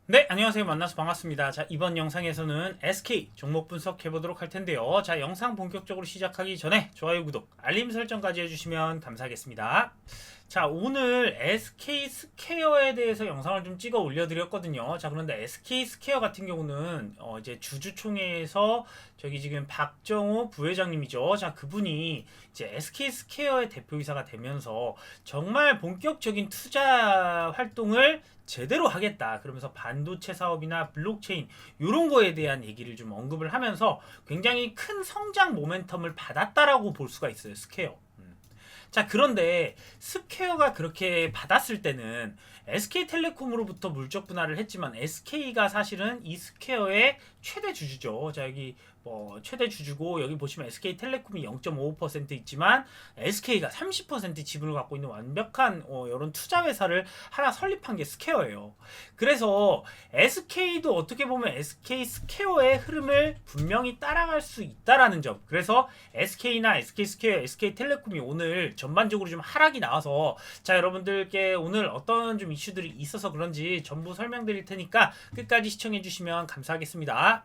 네, 안녕하세요. 만나서 반갑습니다. 자, 이번 영상에서는 SK 종목 분석해 보도록 할 텐데요. 자, 영상 본격적으로 시작하기 전에 좋아요, 구독, 알림 설정까지 해주시면 감사하겠습니다. 자, 오늘 SK 스퀘어에 대해서 영상을 좀 찍어 올려드렸거든요. 자, 그런데 SK 스퀘어 같은 경우는 이제 주주총회에서 저기 지금 박정호 부회장님이죠. 자, 그분이 이제 SK 스퀘어의 대표이사가 되면서 정말 본격적인 투자 활동을 제대로 하겠다. 그러면서 반도체 사업이나 블록체인 이런 거에 대한 얘기를 좀 언급을 하면서 굉장히 큰 성장 모멘텀을 받았다라고 볼 수가 있어요. 스퀘어. 자, 그런데 스퀘어가 그렇게 받았을 때는 SK텔레콤으로부터 물적 분할을 했지만 SK가 사실은 이 스퀘어의 최대 주주죠. 자, 여기 뭐 최대 주주고 여기 보시면 SK텔레콤이 0.55% 있지만 SK가 30% 지분을 갖고 있는 완벽한 이런 투자 회사를 하나 설립한 게 스퀘어예요. 그래서 SK도 어떻게 보면 SK 스퀘어의 흐름을 분명히 따라갈 수 있다라는 점. 그래서 SK나 SK 스퀘어, SK텔레콤이 오늘 전반적으로 좀 하락이 나와서 자, 여러분들께 오늘 어떤 좀 이슈들이 있어서 그런지 전부 설명드릴 테니까 끝까지 시청해 주시면 감사하겠습니다.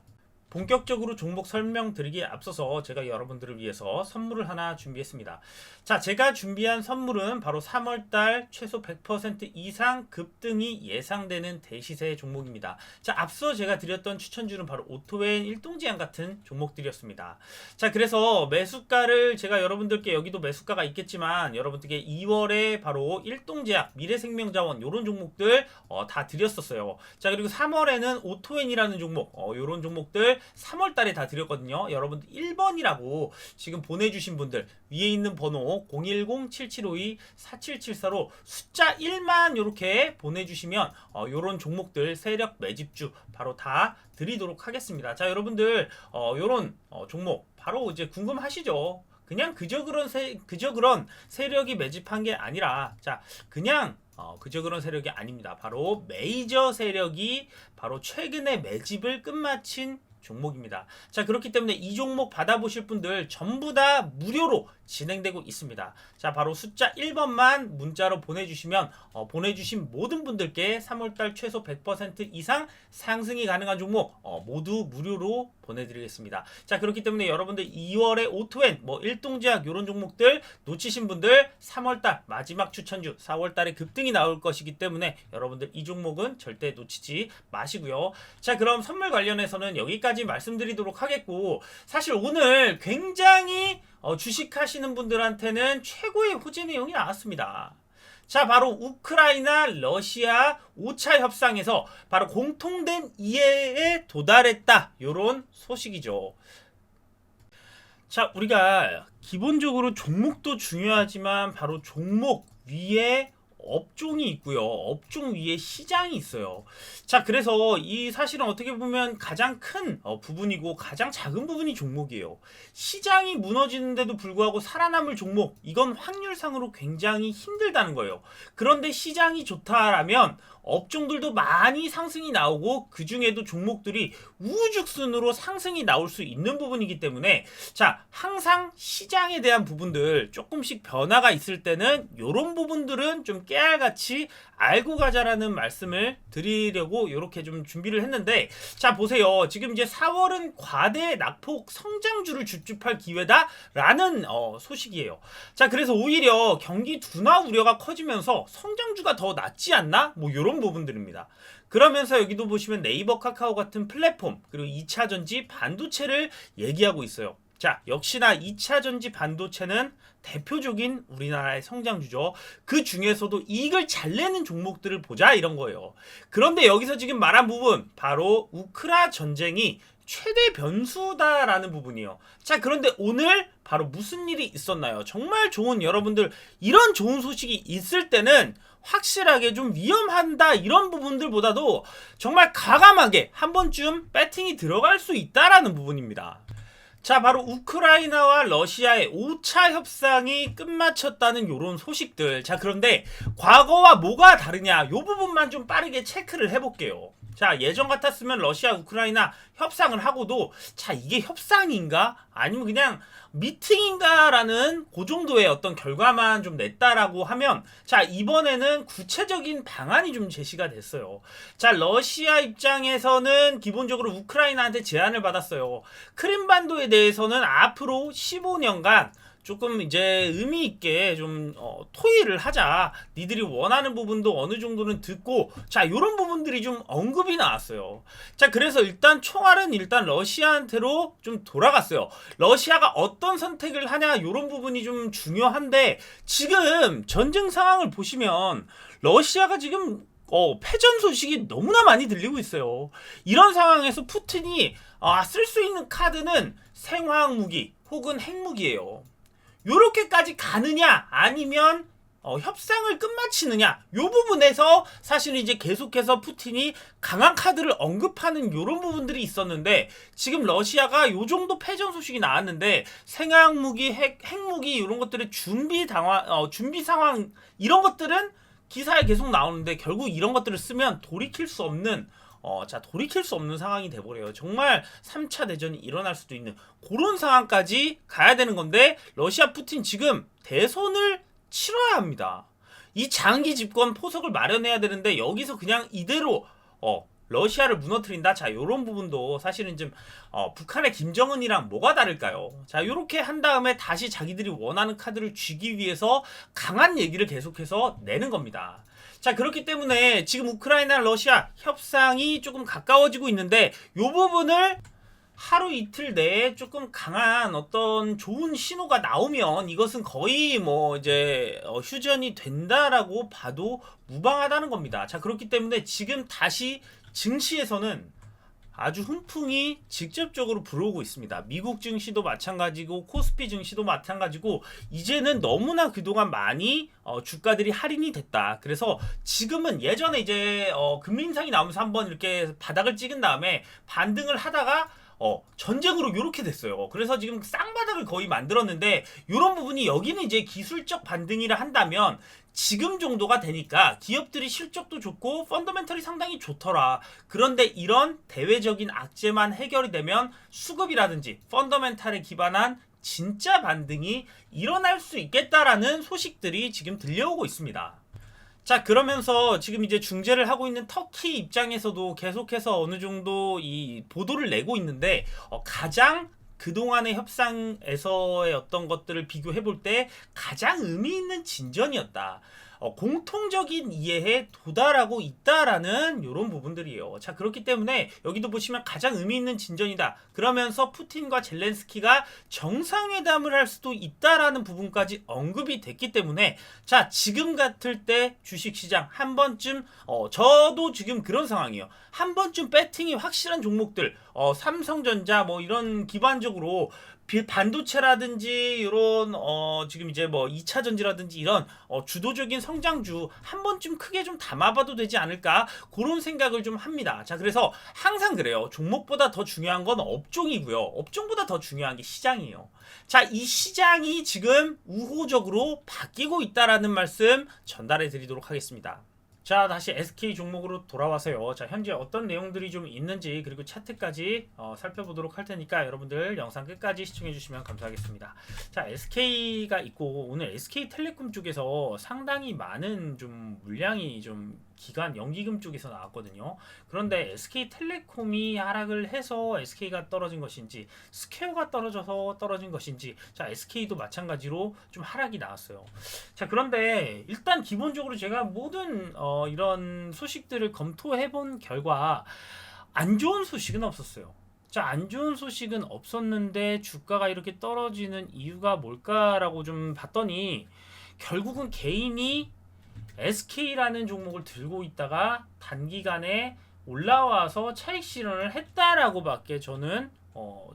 본격적으로 종목 설명드리기에 앞서서 제가 여러분들을 위해서 선물을 하나 준비했습니다. 자, 제가 준비한 선물은 바로 3월달 최소 100% 이상 급등이 예상되는 대시세 종목입니다. 자, 앞서 제가 드렸던 추천주는 바로 오토앤 일동제약 같은 종목들이었습니다. 자, 그래서 매수가를 제가 여러분들께 여기도 매수가가 있겠지만 여러분들께 2월에 바로 일동제약, 미래생명자원 이런 종목들 다 드렸었어요. 자, 그리고 3월에는 오토앤이라는 종목 이런 종목들 3월 달에 다 드렸거든요. 여러분들 1번이라고 지금 보내주신 분들 위에 있는 번호 010-7752-4774로 숫자 1만 이렇게 보내주시면 요런 종목들 세력 매집주 바로 다 드리도록 하겠습니다. 자, 여러분들 요런 종목 바로 이제 궁금하시죠? 그냥 그저 그런 세력이 매집한 게 아니라 자, 그냥 그저 그런 세력이 아닙니다. 바로 메이저 세력이 바로 최근에 매집을 끝마친 종목입니다. 자, 그렇기 때문에 이 종목 받아보실 분들 전부 다 무료로 진행되고 있습니다. 자, 바로 숫자 1번만 문자로 보내주시면 보내주신 모든 분들께 3월달 최소 100% 이상 상승이 가능한 종목 모두 무료로 보내드리겠습니다. 자, 그렇기 때문에 여러분들 2월에 오토앤 뭐 일동제약 이런 종목들 놓치신 분들 3월달 마지막 추천주 4월달에 급등이 나올 것이기 때문에 여러분들 이 종목은 절대 놓치지 마시고요. 자, 그럼 선물 관련해서는 여기까지 말씀드리도록 하겠고, 사실 오늘 굉장히 주식하시는 분들한테는 최고의 호재 내용이 나왔습니다. 자, 바로 우크라이나 러시아 5차 협상에서 바로 공통된 이해에 도달했다. 요런 소식이죠. 자, 우리가 기본적으로 종목도 중요하지만 바로 종목 위에 업종이 있고요. 업종 위에 시장이 있어요. 자, 그래서 이 사실은 어떻게 보면 가장 큰 부분이고 가장 작은 부분이 종목이에요. 시장이 무너지는데도 불구하고 살아남을 종목, 이건 확률상으로 굉장히 힘들다는 거예요. 그런데 시장이 좋다라면 업종들도 많이 상승이 나오고 그 중에도 종목들이 우후죽순으로 상승이 나올 수 있는 부분이기 때문에 자, 항상 시장에 대한 부분들 조금씩 변화가 있을 때는 이런 부분들은 좀 깨알같이 알고 가자라는 말씀을 드리려고 이렇게 좀 준비를 했는데, 자, 보세요. 지금 이제 4월은 과대 낙폭 성장주를 줍줍할 기회다라는 소식이에요. 자, 그래서 오히려 경기 둔화 우려가 커지면서 성장주가 더 낫지 않나? 뭐 이런 부분들입니다. 그러면서 여기도 보시면 네이버 카카오 같은 플랫폼 그리고 2차전지 반도체를 얘기하고 있어요. 자, 역시나 2차전지 반도체는 대표적인 우리나라의 성장주죠. 그 중에서도 이익을 잘 내는 종목들을 보자 이런 거예요. 그런데 여기서 지금 말한 부분 바로 우크라 전쟁이 최대 변수다라는 부분이에요. 자, 그런데 오늘 바로 무슨 일이 있었나요? 정말 좋은 여러분들 이런 좋은 소식이 있을 때는 확실하게 좀 위험한다 이런 부분들보다도 정말 과감하게 한 번쯤 배팅이 들어갈 수 있다라는 부분입니다. 자, 바로 우크라이나와 러시아의 5차 협상이 끝마쳤다는 요런 소식들. 자, 그런데 과거와 뭐가 다르냐 요 부분만 좀 빠르게 체크를 해볼게요. 자, 예전 같았으면 러시아 우크라이나 협상을 하고도 자, 이게 협상인가? 아니면 그냥 미팅인가라는 그 정도의 어떤 결과만 좀 냈다라고 하면, 자, 이번에는 구체적인 방안이 좀 제시가 됐어요. 자, 러시아 입장에서는 기본적으로 우크라이나한테 제안을 받았어요. 크림반도에 대해서는 앞으로 15년간 조금 이제 의미 있게 좀 토의를 하자. 니들이 원하는 부분도 어느 정도는 듣고, 자, 이런 부분들이 좀 언급이 나왔어요. 자, 그래서 일단 총알은 일단 러시아한테로 좀 돌아갔어요. 러시아가 어떤 선택을 하냐, 이런 부분이 좀 중요한데, 지금 전쟁 상황을 보시면 러시아가 지금 패전 소식이 너무나 많이 들리고 있어요. 이런 상황에서 푸틴이 쓸 수 있는 카드는 생화학 무기 혹은 핵무기예요. 요렇게까지 가느냐 아니면 협상을 끝마치느냐, 요 부분에서 사실은 이제 계속해서 푸틴이 강한 카드를 언급하는 요런 부분들이 있었는데, 지금 러시아가 요 정도 패전 소식이 나왔는데 생화학 무기, 핵무기 이런 것들의 준비 상황, 이런 것들은 기사에 계속 나오는데 결국 이런 것들을 쓰면 돌이킬 수 없는 돌이킬 수 없는 상황이 돼버려요. 정말 3차 대전이 일어날 수도 있는 그런 상황까지 가야 되는 건데, 러시아 푸틴 지금 대선을 치러야 합니다. 이 장기 집권 포석을 마련해야 되는데 여기서 그냥 이대로 러시아를 무너뜨린다. 자, 요런 부분도 사실은 좀 북한의 김정은이랑 뭐가 다를까요? 자, 요렇게 한 다음에 다시 자기들이 원하는 카드를 쥐기 위해서 강한 얘기를 계속해서 내는 겁니다. 자, 그렇기 때문에 지금 우크라이나 러시아 협상이 조금 가까워지고 있는데, 요 부분을 하루 이틀 내에 조금 강한 어떤 좋은 신호가 나오면 이것은 거의 뭐 이제 휴전이 된다라고 봐도 무방하다는 겁니다. 자, 그렇기 때문에 지금 다시 증시에서는 아주 훈풍이 직접적으로 불어오고 있습니다. 미국 증시도 마찬가지고 코스피 증시도 마찬가지고, 이제는 너무나 그동안 많이 주가들이 할인이 됐다. 그래서 지금은 예전에 이제 금리 인상이 나오면서 한번 이렇게 바닥을 찍은 다음에 반등을 하다가 전쟁으로 요렇게 됐어요. 그래서 지금 쌍바닥을 거의 만들었는데, 요런 부분이 여기는 이제 기술적 반등이라 한다면 지금 정도가 되니까 기업들이 실적도 좋고 펀더멘털이 상당히 좋더라. 그런데 이런 대외적인 악재만 해결이 되면 수급이라든지 펀더멘털에 기반한 진짜 반등이 일어날 수 있겠다라는 소식들이 지금 들려오고 있습니다. 자, 그러면서 지금 이제 중재를 하고 있는 터키 입장에서도 계속해서 어느 정도 이 보도를 내고 있는데, 가장 그동안의 협상에서의 어떤 것들을 비교해 볼 때 가장 의미 있는 진전이었다. 공통적인 이해에 도달하고 있다라는 이런 부분들이에요. 자, 그렇기 때문에 여기도 보시면 가장 의미 있는 진전이다. 그러면서 푸틴과 젤렌스키가 정상회담을 할 수도 있다라는 부분까지 언급이 됐기 때문에, 자, 지금 같을 때 주식시장 한 번쯤 저도 지금 그런 상황이에요. 한 번쯤 배팅이 확실한 종목들, 삼성전자 뭐 이런 기반적으로 반도체라든지 이런 지금 이제 뭐 2차 전지라든지 이런 주도적인 성장주 한 번쯤 크게 좀 담아봐도 되지 않을까, 그런 생각을 좀 합니다. 자, 그래서 항상 그래요. 종목보다 더 중요한 건 업종이고요. 업종보다 더 중요한 게 시장이에요. 자, 이 시장이 지금 우호적으로 바뀌고 있다라는 말씀 전달해 드리도록 하겠습니다. 자, 다시 SK 종목으로 돌아와서요. 자, 현재 어떤 내용들이 좀 있는지 그리고 차트까지 살펴보도록 할 테니까 여러분들 영상 끝까지 시청해 주시면 감사하겠습니다. 자, SK가 있고, 오늘 SK텔레콤 쪽에서 상당히 많은 좀 물량이 좀 기간 연기금 쪽에서 나왔거든요. 그런데 SK텔레콤이 하락을 해서 SK가 떨어진 것인지, 스퀘어가 떨어져서 떨어진 것인지, 자, SK도 마찬가지로 좀 하락이 나왔어요. 자, 그런데 일단 기본적으로 제가 모든 이런 소식들을 검토해 본 결과 안 좋은 소식은 없었어요. 자, 안 좋은 소식은 없었는데 주가가 이렇게 떨어지는 이유가 뭘까라고 좀 봤더니, 결국은 개인이 SK라는 종목을 들고 있다가 단기간에 올라와서 차익 실현을 했다라고 밖에 저는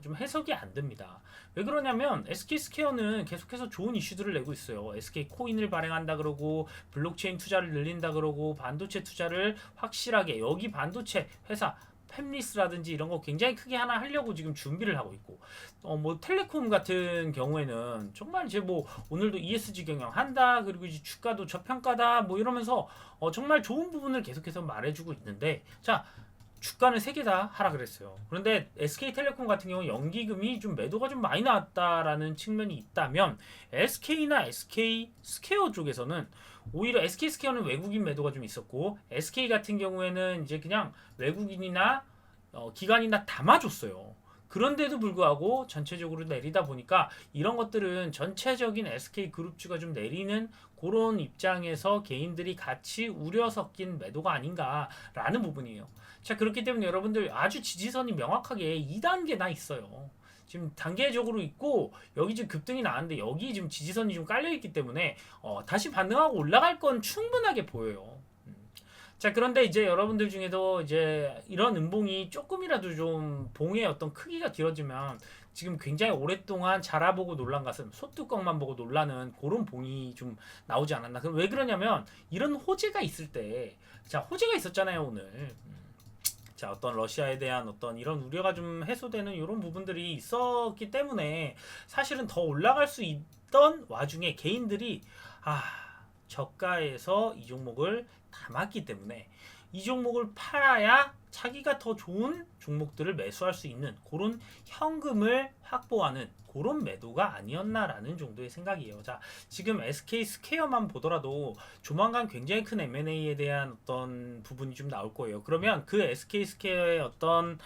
좀 해석이 안 됩니다. 왜 그러냐면 SK 스퀘어는 계속해서 좋은 이슈들을 내고 있어요. SK 코인을 발행한다 그러고, 블록체인 투자를 늘린다 그러고, 반도체 투자를 확실하게, 여기 반도체 회사 팹리스라든지 이런 거 굉장히 크게 하나 하려고 지금 준비를 하고 있고, 뭐 텔레콤 같은 경우에는 정말 이제 뭐 오늘도 ESG 경영한다, 그리고 이제 주가도 저평가다 뭐 이러면서 정말 좋은 부분을 계속해서 말해주고 있는데, 자, 주가는 세 개 다 하락을 했어요. 그런데 SK텔레콤 같은 경우 연기금이 좀 매도가 좀 많이 나왔다라는 측면이 있다면 SK나 SK 스퀘어 쪽에서는 오히려 SK 스퀘어는 외국인 매도가 좀 있었고 SK 같은 경우에는 이제 그냥 외국인이나 기관이나 담아줬어요. 그런데도 불구하고 전체적으로 내리다 보니까 이런 것들은 전체적인 SK 그룹주가 좀 내리는 그런 입장에서 개인들이 같이 우려 섞인 매도가 아닌가라는 부분이에요. 자, 그렇기 때문에 여러분들 아주 지지선이 명확하게 2단계나 있어요. 지금 단계적으로 있고 여기 지금 급등이 나왔는데 여기 지금 지지선이 좀 깔려 있기 때문에 다시 반등하고 올라갈 건 충분하게 보여요. 자, 그런데 이제 여러분들 중에도 이제 이런 음봉이 조금이라도 좀 봉의 어떤 크기가 길어지면 지금 굉장히 오랫동안 자라보고 놀란 가슴, 소뚜껑만 보고 놀라는 그런 봉이 좀 나오지 않았나. 그럼 왜 그러냐면 이런 호재가 있을 때, 자, 호재가 있었잖아요, 오늘. 자, 어떤 러시아에 대한 어떤 이런 우려가 좀 해소되는 이런 부분들이 있었기 때문에 사실은 더 올라갈 수 있던 와중에 개인들이 저가에서 이 종목을 담았기 때문에 이 종목을 팔아야 자기가 더 좋은 종목들을 매수할 수 있는 그런 현금을 확보하는 그런 매도가 아니었나라는 정도의 생각이에요. 자, 지금 SK 스퀘어만 보더라도 조만간 굉장히 큰 M&A에 대한 어떤 부분이 좀 나올 거예요. 그러면 그 SK 스퀘어의 어떤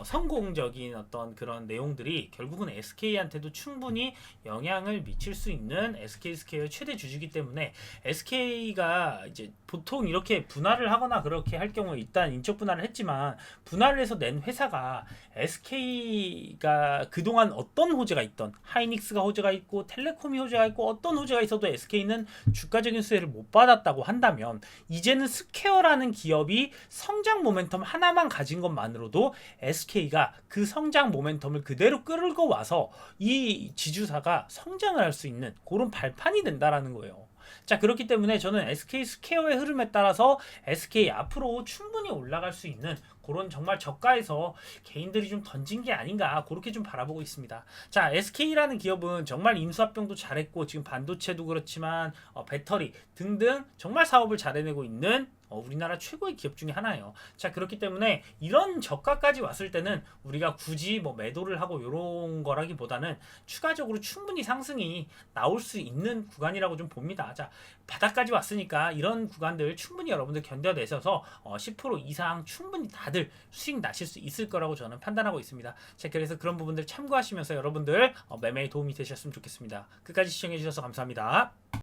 성공적인 어떤 그런 내용들이 결국은 SK한테도 충분히 영향을 미칠 수 있는 SK 스퀘어의 최대 주주이기 때문에 SK가 이제 보통 이렇게 분할을 하거나 그렇게 할 경우에 일단 인적 분할을 했지만 분할을 해서 낸 회사가 SK가 그동안 어떤 호재가 있던 하이닉스가 호재가 있고 텔레콤이 호재가 있고 어떤 호재가 있어도 SK는 주가적인 수혜를 못 받았다고 한다면 이제는 스퀘어라는 기업이 성장 모멘텀 하나만 가진 것만으로도 SK가 그 성장 모멘텀을 그대로 끌고 와서 이 지주사가 성장을 할 수 있는 그런 발판이 된다라는 거예요. 자, 그렇기 때문에 저는 SK 스퀘어의 흐름에 따라서 SK 앞으로 충분히 올라갈 수 있는 그런 정말 저가에서 개인들이 좀 던진 게 아닌가 그렇게 좀 바라보고 있습니다. 자, SK라는 기업은 정말 인수합병도 잘했고 지금 반도체도 그렇지만 배터리 등등 정말 사업을 잘 해내고 있는 우리나라 최고의 기업 중에 하나예요. 자, 그렇기 때문에 이런 저가까지 왔을 때는 우리가 굳이 뭐 매도를 하고 이런 거라기보다는 추가적으로 충분히 상승이 나올 수 있는 구간이라고 좀 봅니다. 자, 바닥까지 왔으니까 이런 구간들 충분히 여러분들 견뎌내셔서 10% 이상 충분히 다들 수익 나실 수 있을 거라고 저는 판단하고 있습니다. 자, 그래서 그런 부분들 참고하시면서 여러분들 매매에 도움이 되셨으면 좋겠습니다. 끝까지 시청해 주셔서 감사합니다.